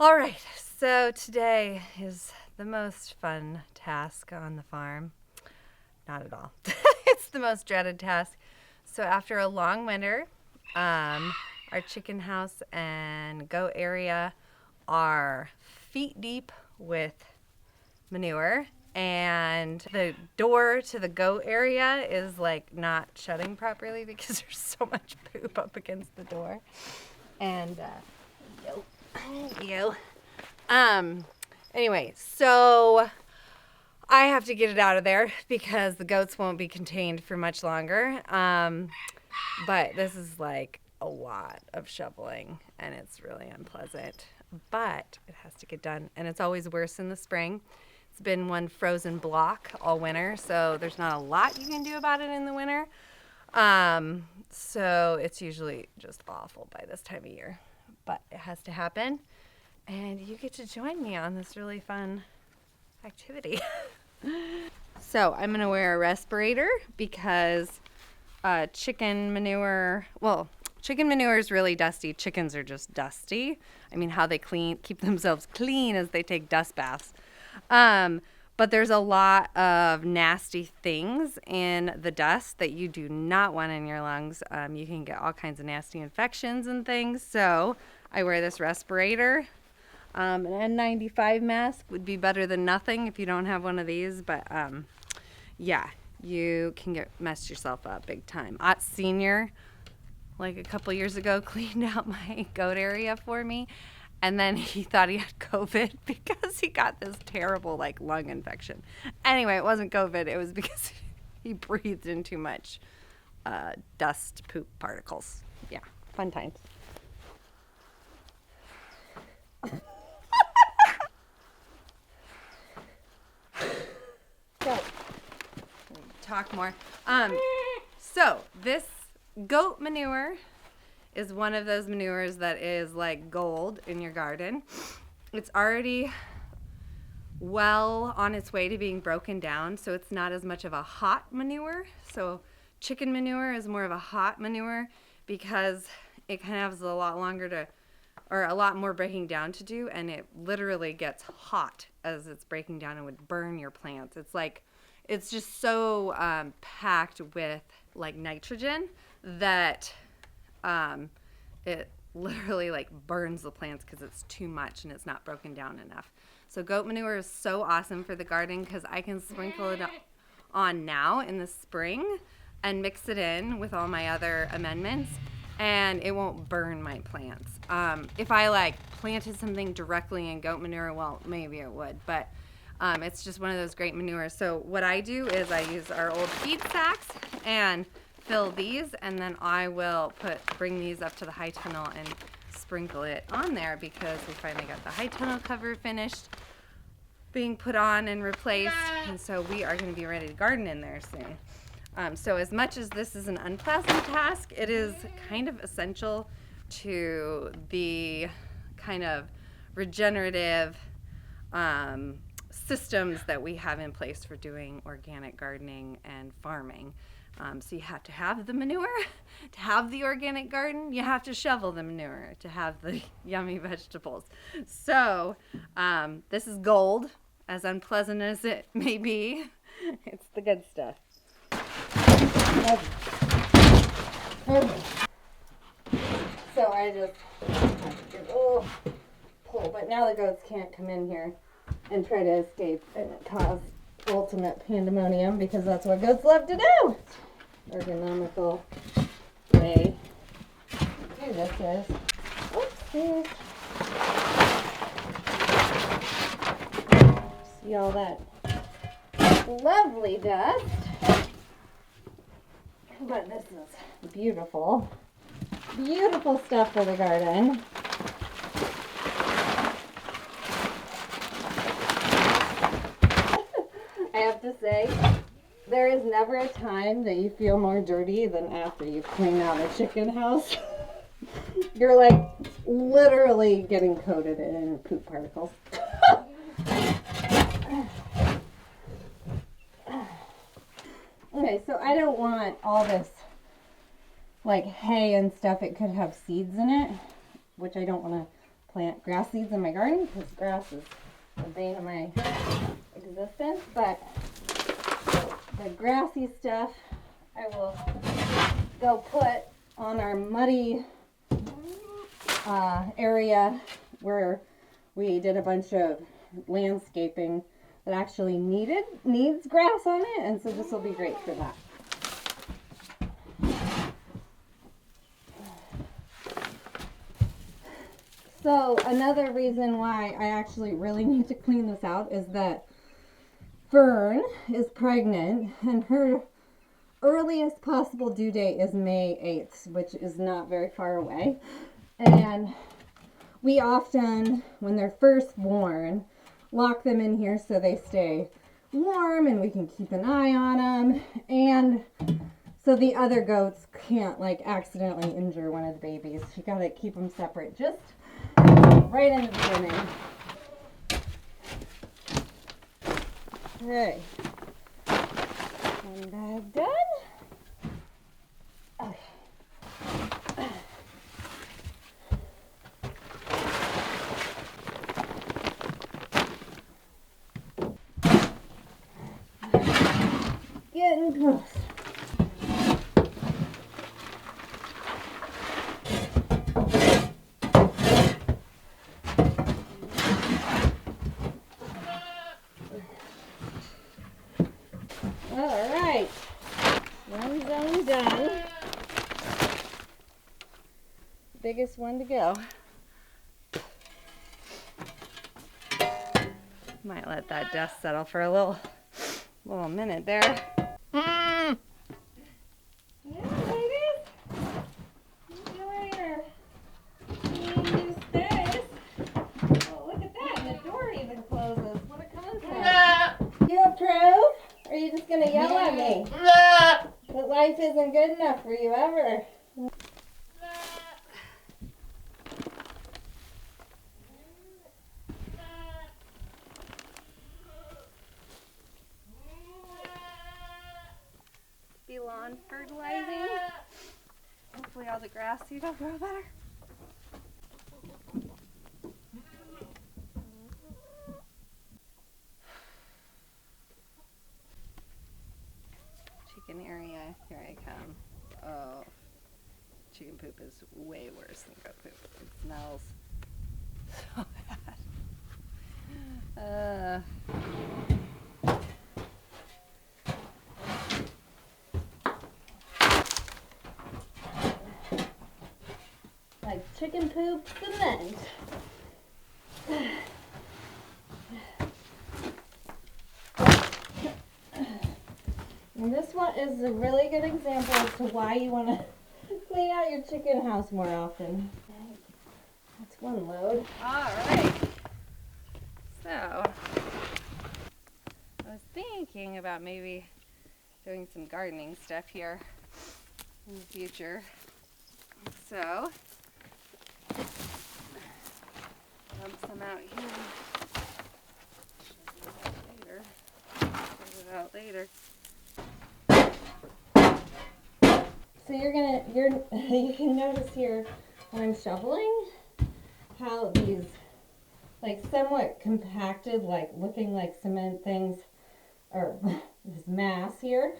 All right, so today is the most fun task on the farm. Not at all. It's the most dreaded task. So after a long winter, our chicken house and goat area are feet deep with manure, and the door to the goat area is like not shutting properly because there's so much poop up against the door. And anyway, so I have to get it out of there because the goats won't be contained for much longer. But this is like a lot of shoveling and it's really unpleasant, but it has to get done. And it's always worse in the spring. It's been one frozen block all winter, so there's not a lot you can do about it in the winter. So it's usually just awful by this time of year, but it has to happen. And you get to join me on this really fun activity. So I'm gonna wear a respirator because chicken manure is really dusty. Chickens are just dusty. I mean, how they keep themselves clean as they take dust baths. But there's a lot of nasty things in the dust that you do not want in your lungs. You can get all kinds of nasty infections and things. So I wear this respirator. An N95 mask would be better than nothing if you don't have one of these. But yeah, you can mess yourself up big time. Senior, like a couple years ago, cleaned out my goat area for me. And then he thought he had COVID because he got this terrible like lung infection. Anyway, it wasn't COVID. It was because he breathed in too much dust, poop particles. Yeah, fun times. So, talk more. So this goat manure is one of those manures that is like gold in your garden. It's already well on its way to being broken down, so it's not as much of a hot manure. So chicken manure is more of a hot manure because it kind of has a lot more breaking down to do, and it literally gets hot as it's breaking down and would burn your plants. It's just so packed with like nitrogen that it literally like burns the plants because it's too much and it's not broken down enough. So goat manure is so awesome for the garden because I can sprinkle it on now in the spring and mix it in with all my other amendments, and it won't burn my plants. If I like planted something directly in goat manure, well, maybe it would, but it's just one of those great manures. So what I do is I use our old feed sacks and fill these, and then I will bring these up to the high tunnel and sprinkle it on there because we finally got the high tunnel cover finished being put on and replaced, and so we are going to be ready to garden in there soon. So as much as this is an unpleasant task, it is kind of essential to the kind of regenerative systems that we have in place for doing organic gardening and farming. So you have to have the manure to have the organic garden. You have to shovel the manure to have the yummy vegetables. So this is gold, as unpleasant as it may be. It's the good stuff. So I just pull, but now the goats can't come in here and try to escape and cause ultimate pandemonium because that's what goats love to do. Ergonomical way to do this is, oopsies. See all that lovely dust, but this is beautiful, beautiful stuff for the garden. I have to say, there is never a time that you feel more dirty than after you clean out a chicken house. You're like literally getting coated in poop particles. Okay, so I don't want all this like hay and stuff. It could have seeds in it, which I don't want to plant grass seeds in my garden because grass is the bane of my existence. But the grassy stuff I will go put on our muddy area where we did a bunch of landscaping that actually needs grass on it, and so this will be great for that. So another reason why I actually really need to clean this out is that Fern is pregnant and her earliest possible due date is May 8th, which is not very far away. And we often, when they're first born, lock them in here so they stay warm and we can keep an eye on them. And so the other goats can't like accidentally injure one of the babies. You gotta keep them separate just right in the beginning. Okay. One bag done. Okay. Getting close. All right, one zone done. Biggest one to go. Might let that dust settle for a little minute there. Yeah, ladies. Enjoy your new space. Oh, look at that. And the door even closes. What a concept. You approve? Or are you just going to yell at me? That life isn't good enough for you ever. Be lawn fertilizing. Hopefully all the grass seed will grow better. Chicken area, here I come. Oh, chicken poop is way worse than goat poop. It smells so bad. Like chicken poop cement. And this one is a really good example as to why you want to clean out your chicken house more often. That's one load. All right. So, I was thinking about maybe doing some gardening stuff here in the future. So, dump some out here. Get it out later. So you can notice here when I'm shoveling how these like somewhat compacted, like looking like cement things, or this mass here.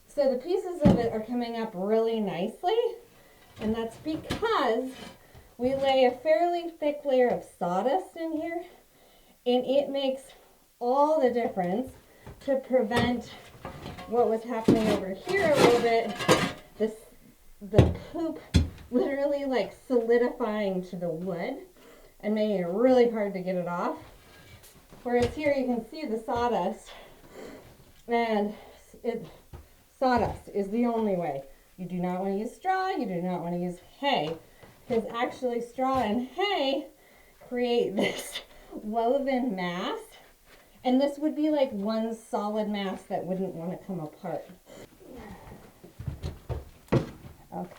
So the pieces of it are coming up really nicely, and that's because we lay a fairly thick layer of sawdust in here, and it makes all the difference to prevent what was happening over here a little bit, the poop literally like solidifying to the wood and making it really hard to get it off. Whereas here you can see the sawdust, and sawdust is the only way. You do not want to use straw, you do not want to use hay, because actually straw and hay create this woven mass, and this would be like one solid mass that wouldn't want to come apart. Okay.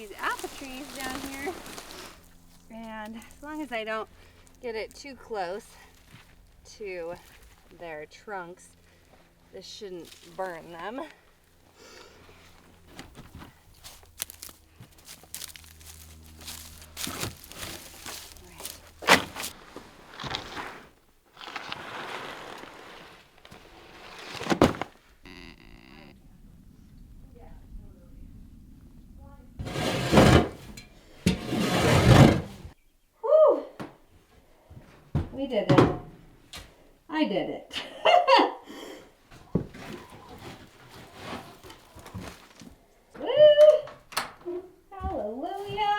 these apple trees down here. And as long as I don't get it too close to their trunks, this shouldn't burn them. We did it. I did it. Woo! Hallelujah!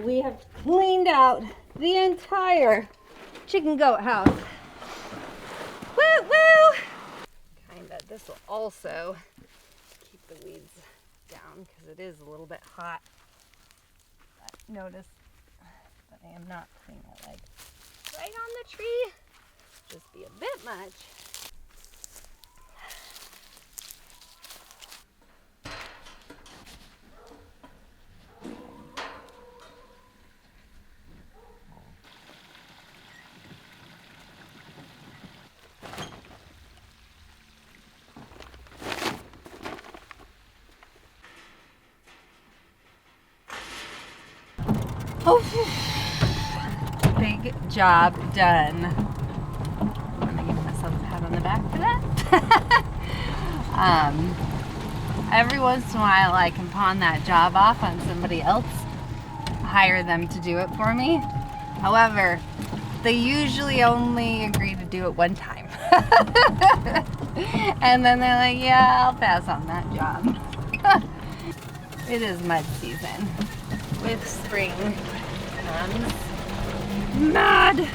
We have cleaned out the entire chicken goat house. Woo woo! Kinda. This will also keep the weeds down because it is a little bit hot. But notice that I am not putting it like right on the tree. Just be a bit much. Oh, big job done. I'm gonna give myself a pat on the back for that. Every once in a while I can pawn that job off on somebody else, hire them to do it for me. However, they usually only agree to do it one time. And then they're like, yeah, I'll pass on that job. It is mud season. With spring comes mud.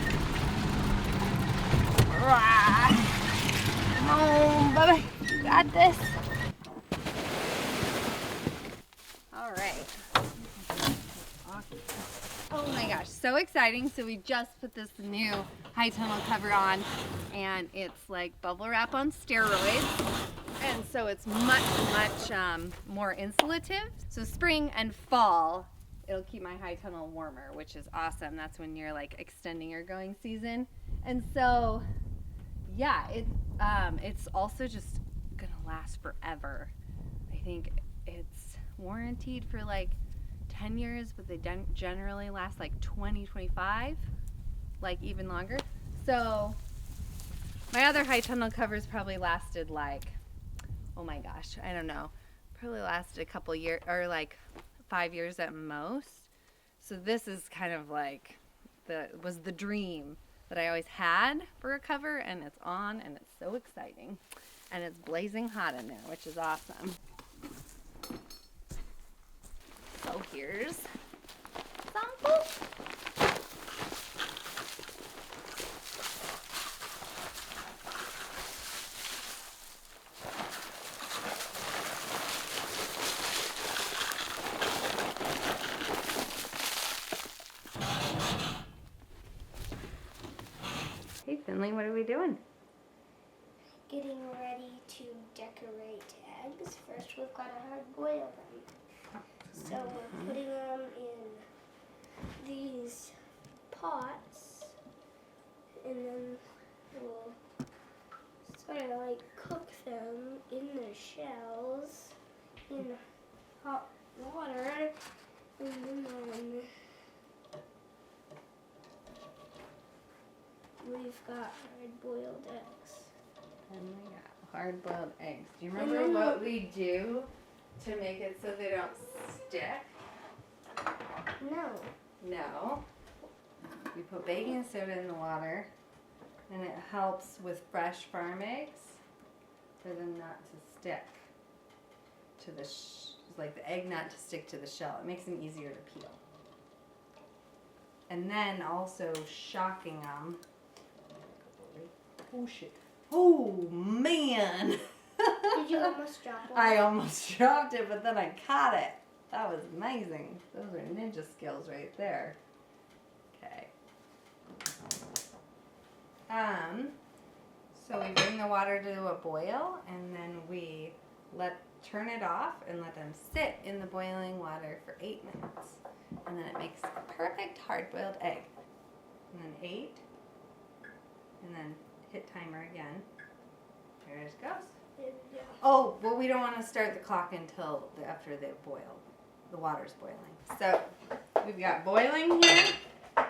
Come on, baby. You got this. All right. Oh my gosh, so exciting. So we just put this new high tunnel cover on, and it's like bubble wrap on steroids. And so it's much more insulative. So spring and fall, it'll keep my high tunnel warmer, which is awesome. That's when you're like extending your growing season. And so, yeah, it's also just gonna last forever. I think it's warranted for like 10 years, but they generally last like 20, 25, like even longer. So my other high tunnel covers probably lasted like, oh my gosh, I don't know, probably lasted a couple years, or like 5 years at most. So this is kind of like was the dream that I always had for a cover, and it's on, and it's so exciting, and it's blazing hot in there, which is awesome. So here's sample. Hey Finley, what are we doing? Getting ready to decorate eggs. First we've got to hard boil them. So we're putting them in these pots, and then we'll sort of like cook them in the shells in hot water, and then we've got hard-boiled eggs. And we got hard-boiled eggs. Do you remember what we do to make it so they don't stick? No. No. We put baking soda in the water, and it helps with fresh farm eggs for them not to stick to the like the egg not to stick to the shell. It makes them easier to peel. And then also shocking them. Oh shit. Oh man. Did you almost drop one? I almost dropped it, but then I caught it. That was amazing. Those are ninja skills right there. Okay. So we bring the water to a boil, and then we let turn it off and let them sit in the boiling water for 8 minutes. And then it makes a perfect hard-boiled egg. And then 8. And then hit timer again. There it goes. Oh, well, we don't want to start the clock until after they boil. The water's boiling. So we've got boiling here. So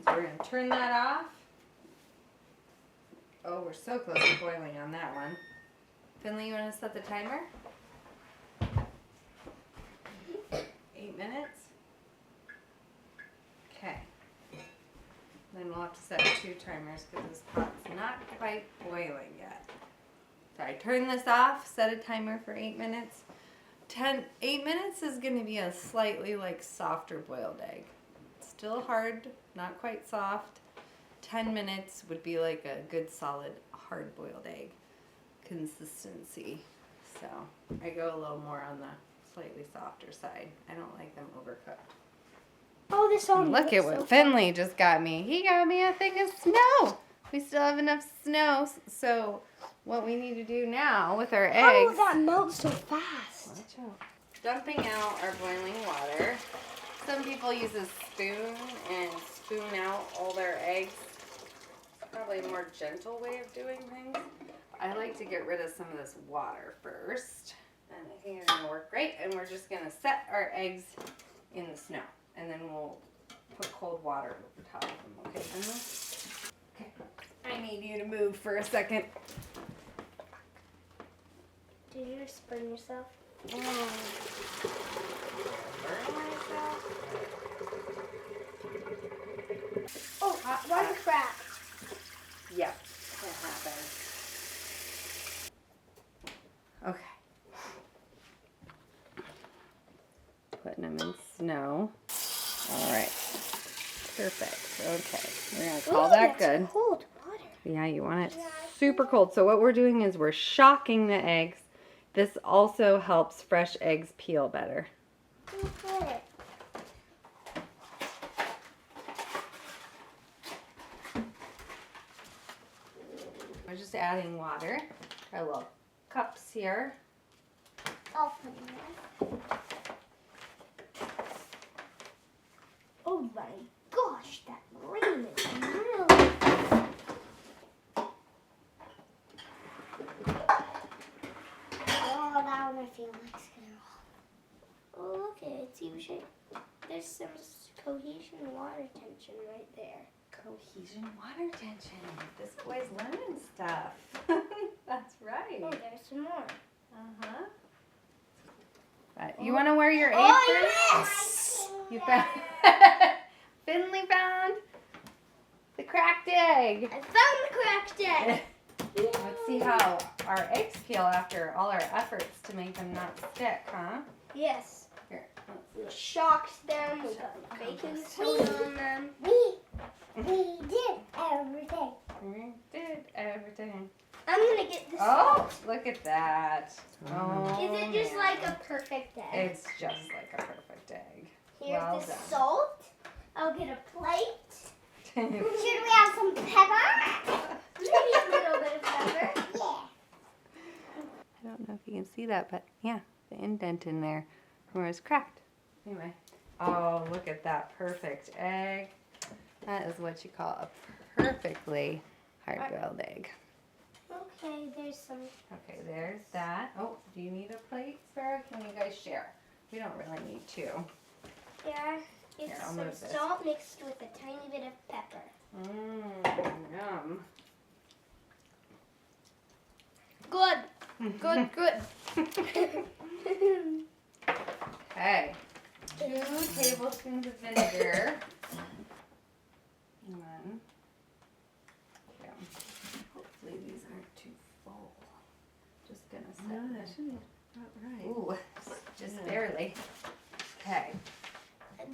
we're going to turn that off. Oh, we're so close to boiling on that one. Finley, you want to set the timer? 8 minutes. Okay. Then we'll have to set 2 timers because this pot's not quite boiling yet. So I turn this off, set a timer for 8 minutes. 8 minutes is going to be a slightly like softer boiled egg. Still hard, not quite soft. 10 minutes would be like a good solid hard boiled egg consistency. So I go a little more on the slightly softer side. I don't like them overcooked. Oh, this one. Look at what Finley just got me. He got me a thing of snow. We still have enough snow. So what we need to do now with our eggs. How will that melt so fast? Watch out. Dumping out our boiling water. Some people use a spoon and spoon out all their eggs. It's probably a more gentle way of doing things. I like to get rid of some of this water first. And I think it's going to work great. And we're just going to set our eggs in the snow. And then we'll put cold water over top of them. Okay, Finley? Okay. I need you to move for a second. Did you just burn yourself? Burn myself. Oh, why the crack? Yeah, that happened. Okay. Putting them in snow. All right. Perfect. Okay. We're going to call that good. Cold water. Yeah, you want it super cold. So what we're doing is we're shocking the eggs. This also helps fresh eggs peel better. Okay. We're just adding water. Our little cups here. I'll put it in. Oh my gosh, that rain is really fast. Oh, that one I feel like it's gonna. Oh, look at it. It's U-shaped. There's some cohesion water tension right there. Cohesion water tension. This boy's learning stuff. That's right. Oh, there's some more. Uh-huh. You want to wear your apron? Oh, yes! You found Finley found the cracked egg. I found the cracked egg. Let's see how our eggs peel after all our efforts to make them not stick, huh? Yes. Here, We shocked them. We got bacon soda on them. We did everything. We did everything. I'm gonna get this. Oh, look at that. Oh, Is it just man. like a perfect egg? It's just like a perfect egg. Here's well the done. salt. I'll get a plate. Should we have some pepper? Maybe a little bit of pepper. Yeah. I don't know if you can see that, but yeah, the indent in there where it's cracked. Anyway. Oh, look at that perfect egg. That is what you call a perfectly hard-boiled egg. Okay, there's some. Okay, there's that. Oh, do you need a plate, Sarah? Can you guys share? We don't really need two. Yeah, it's Here, I'll some move this. salt mixed with a tiny bit of pepper. Yum. Good. Good, good. Okay. 2 tablespoons of vinegar. And then, yeah. Hopefully these aren't too full. Just gonna set No, them. that shouldn't be about right. Ooh, just barely. Okay.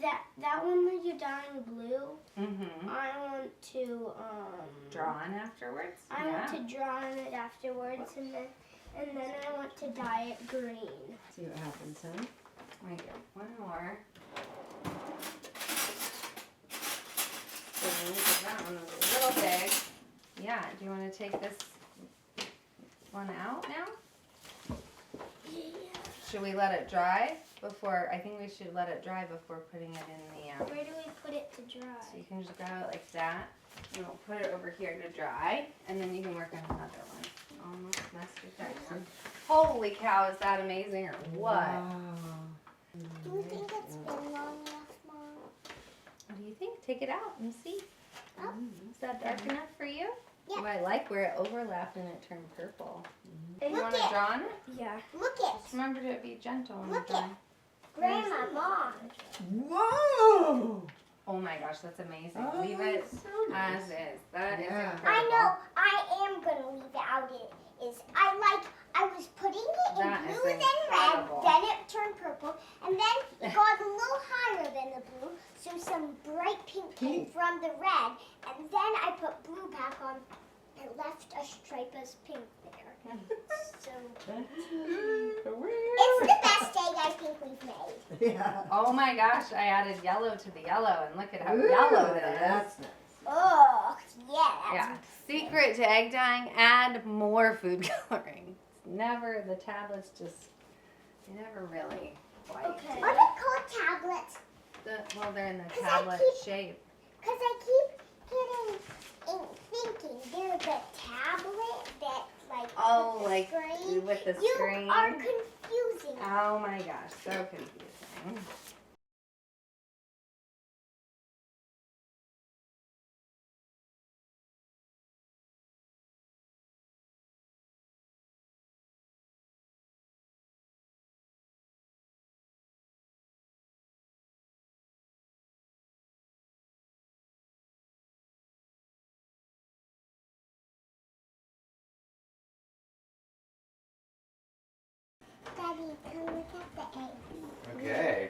That one that you're dyeing blue, Mm-hmm. I want to Draw on afterwards? I want to draw on it afterwards, and then I want to dye it green. See what happens, huh? Wait, one more. So that one was a little big. Yeah, do you want to take this one out now? Yeah. Should we let it dry before? I think we should let it dry before putting it in the. Where do we put it to dry? So you can just grab it like that, and we'll put it over here to dry, and then you can work on another one. Almost messed with that one. Holy cow, is that amazing or what? Wow. Do you think it's been long enough, Mom? What do you think? Take it out and see. Oh. Is that dark enough for you? Yeah. Oh, I like where it overlapped and it turned purple. Hey, you Look want to it. draw on it? Yeah. Look it. Just remember to be gentle when Look you're drawing. Grandma, Mom. Whoa! Oh my gosh, that's amazing. Oh, Leave it so nice. as is. That is Yeah. incredible. I know. I am gonna leave it out. I was putting it in That is blue, then incredible. red, then it turned purple, and then it got a little higher than the blue, so some bright pink came from the red, and then I put blue back on and left a stripe as pink there. So it's the best egg I think we've made. Yeah. Oh my gosh, I added yellow to the yellow, and look at how Ooh, yellow it is. That's nice. Oh, yeah. Yeah. Secret to egg dyeing, add more food coloring. It's never, the tablets just, they never really quite. Okay. do Are it. they called tablets? Well, they're in the 'Cause I tablet keep- shape. Because I keep getting thinking they're the tablet that Oh, with the like screen. with the You screen. are confusing. Oh my gosh, so confusing. Daddy, come look at the egg. Okay.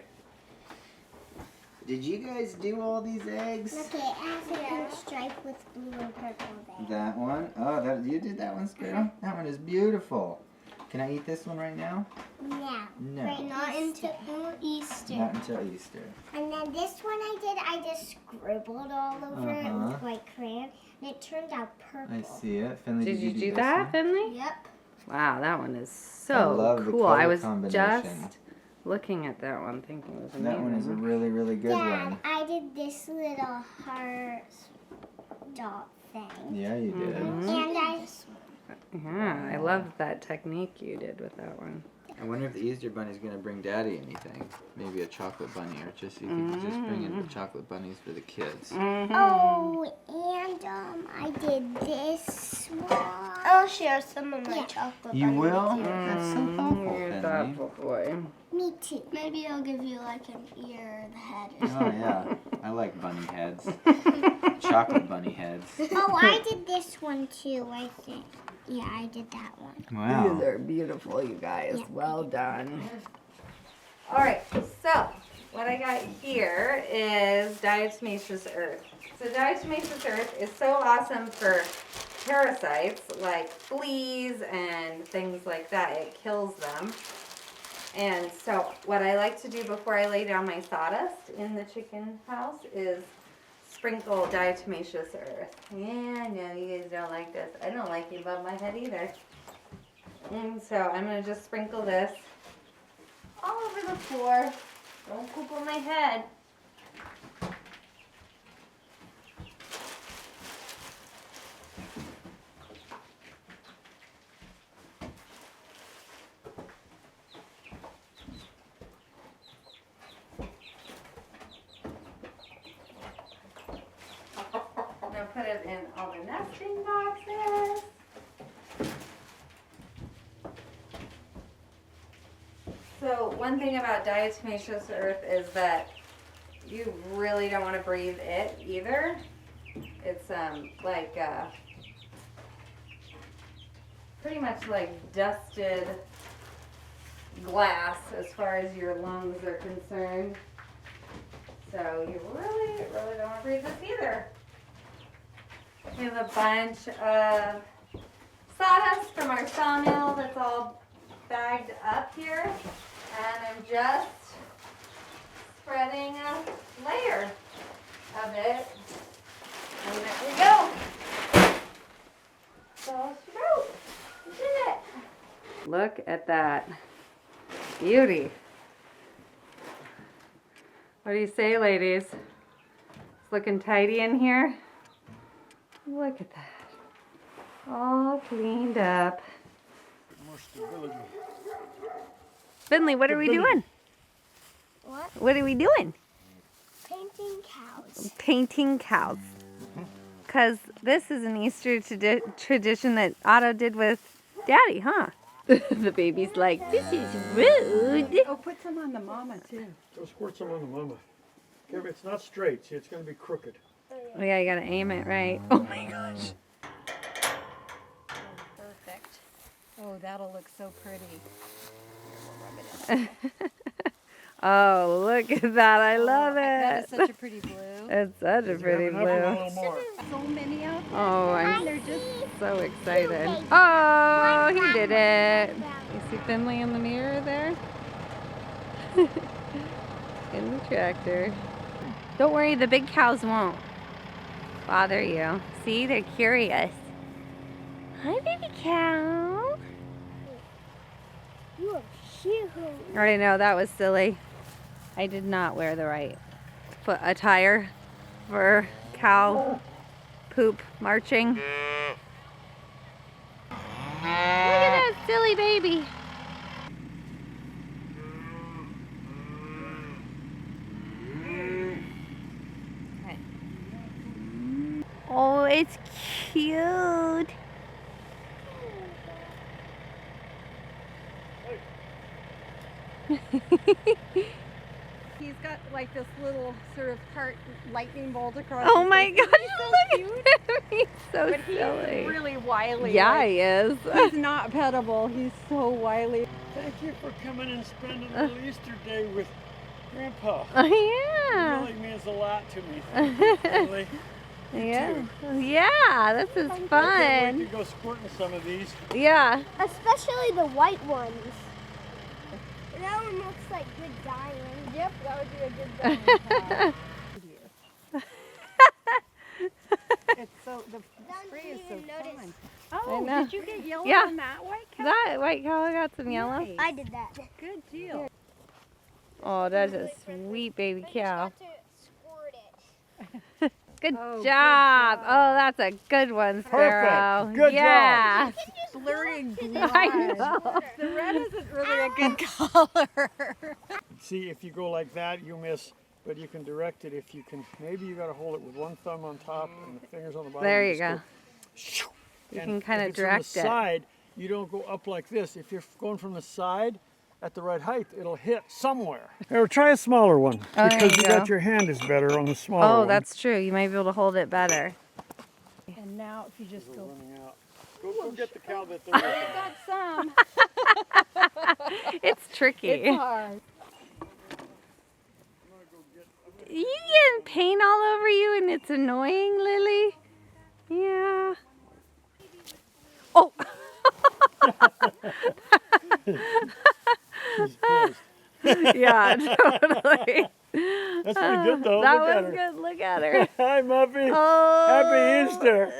Did you guys do all these eggs? Look, it has a pink stripe with blue and purple there. That one? Oh, that you did that one, Squirrel? That one is beautiful. Can I eat this one right now? No. No. Right, not until Easter. Not until Easter. And then this one I just scribbled all over it with white crayon, and it turned out purple. I see it. Finley, Did you do this that, one? Finley? Yep. Wow, that one is I so love the cool. I color was combination. just looking at that one thinking it was amazing. That one is a really, really good Dad, one. I did this little heart dot thing. Yeah, you did. Mhm. And I Yeah, I love that technique you did with that one. I wonder if the Easter Bunny's gonna bring Daddy anything. Maybe a chocolate bunny, or just you could just bring in the chocolate bunnies for the kids. Oh, and I did this one. I'll share some of my chocolate. You will? That's so thoughtful, You're a Finley. thoughtful boy. Me too. Maybe I'll give you like an ear, the head. Oh yeah, I like bunny heads. Chocolate bunny heads. Oh, I did this one too, I think. Yeah, I did that one. Wow. These are beautiful, you guys. Yeah. Well done. All right, so what I got here is diatomaceous earth. So diatomaceous earth is so awesome for parasites like fleas and things like that. It kills them. And so what I like to do before I lay down my sawdust in the chicken house is sprinkle diatomaceous earth. Yeah, no, you guys don't like this. I don't like it above my head either. And so I'm going to just sprinkle this all over the floor. Don't poop on my head. I'm going to put it in all the nesting boxes. So one thing about diatomaceous earth is that you really don't want to breathe it either. It's like pretty much like dusted glass as far as your lungs are concerned. So you really don't want to breathe this either. We have a bunch of sawdust from our sawmill that's all bagged up here. And I'm just spreading a layer of it. And there we go. So we did it. Look at that Beauty. What do you say, ladies? It's looking tidy in here. Look at that. All cleaned up. More stability. Finley, what are we doing? What? What are we doing? Painting cows. Painting cows. Because this is an Easter tradition that Otto did with Daddy, huh? The baby's like, this is rude. Oh, put some on the mama too. Go squirt some on the mama. Okay, it's not straight. See, it's going to be crooked. Oh yeah, you gotta aim it right. Oh my gosh. Perfect. Oh, that'll look so pretty. Oh, look at that. I love That it. is such a pretty blue. It's such a pretty Have a blue. little more. So many out there. Oh, I'm They're just so excited. Oh, he did it. You see Finley in the mirror there? In the tractor. Don't worry, the big cows won't bother you. See, they're curious. Hi, baby cow. You are huge. I know, that was silly. I did not wear the right foot attire for cow poop marching. Look at that silly baby. Oh, it's cute. he's got like this little sort of heart lightning bolt across. Oh his my face. gosh, He's so look cute. at him. He's so But he's silly. really wily. Yeah, like, he is. he's not pettable. He's so wily. Thank you for coming and spending a little Easter day with Grandpa. Oh, It yeah. really means a lot to me. Thank you, Finley. Yeah. too. Yeah, this is I can't fun. wait to go squirting some of these. Yeah. Especially the white ones. That one looks like good diamond. Yep, that would be a good diamond. It's so the spray is so even notice. fun. I Oh, know. did you get yellow Yeah. on that white cow? That white cow got some yellow. Nice. I did that. Good deal. Oh, that's a sweet baby cow. to squirt it. Good Oh, good job. job. Oh, that's a good one, Sparrow. Perfect. Good job. Yeah. Blurry and blue I eyes. know. The red isn't really a good color. See, if you go like that, you miss. But you can direct it if you can. Maybe you got to hold it with one thumb on top and the fingers on the bottom. There and you just go. shoo. You And can kinda if it's from direct the it. side, you don't go up like this. If you're going from the side at the right height, it'll hit somewhere. Or try a smaller one Oh, there because you you go. got your hand is better on the smaller Oh, one. that's true. You might be able to hold it better. And now if you just We're go, running out. Go get the cow that they're I got some. It's tricky. It's hard. You getting paint all over you and it's annoying, Lily? Yeah. Oh. She's pissed. Yeah, totally. That's pretty good though. That Look at was her. good. Look at her. Hi, Muffy. Oh. Happy Easter.